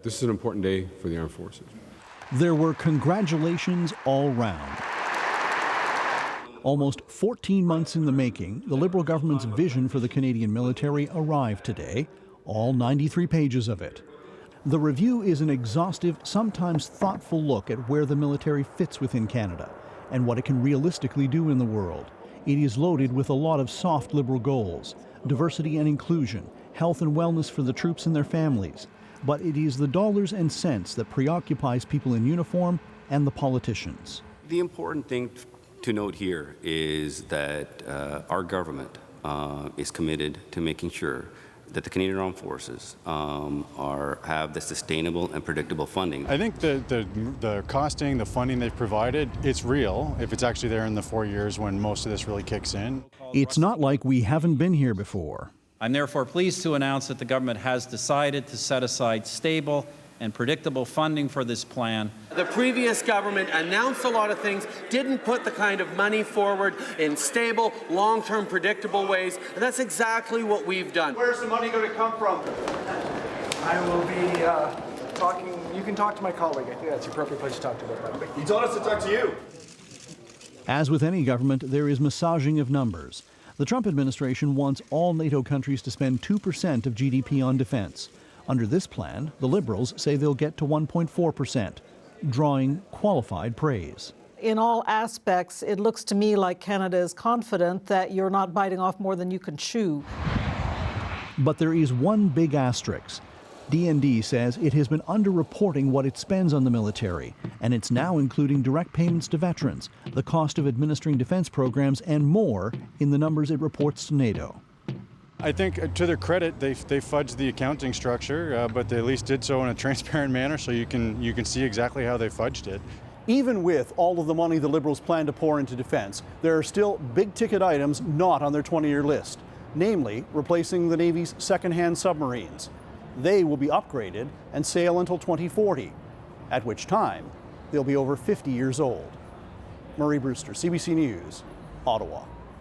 This is an important day for the armed forces. There were congratulations all round. Almost 14 months in the making, the Liberal government's vision for the Canadian military arrived today, all 93 pages of it. The review is an exhaustive, sometimes thoughtful look at where the military fits within Canada and what it can realistically do in the world. It is loaded with a lot of soft Liberal goals, diversity and inclusion, health and wellness for the troops and their families. But it is the dollars and cents that preoccupies people in uniform and the politicians. The important thing to note here is that our government is committed to making sure that the Canadian Armed Forces have the sustainable and predictable funding. I think the costing, the funding they've provided, it's real if it's actually there in the 4 years when most of this really kicks in. It's not like we haven't been here before. I'm therefore pleased to announce that the government has decided to set aside stable and predictable funding for this plan. The previous government announced a lot of things, didn't put the kind of money forward in stable, long-term, predictable ways, and that's exactly what we've done. Where's the money going to come from? I will be talking, you can talk to my colleague. I think that's the appropriate place to talk to about that. He told us to talk to you. As with any government, there is massaging of numbers. The Trump administration wants all NATO countries to spend 2% of GDP on defense. Under this plan, the Liberals say they'll get to 1.4%, drawing qualified praise. In all aspects, it looks to me like Canada is confident that you're not biting off more than you can chew. But there is one big asterisk. DND says it has been underreporting what it spends on the military, and it's now including direct payments to veterans, the cost of administering defense programs, and more in the numbers it reports to NATO. I think, to their credit, they fudged the accounting structure, but they at least did so in a transparent manner, so you can see exactly how they fudged it. Even with all of the money the Liberals plan to pour into defense, there are still big-ticket items not on their 20-year list, namely replacing the Navy's second-hand submarines. They will be upgraded and sail until 2040, at which time they'll be over 50 years old. Murray Brewster, CBC News, Ottawa.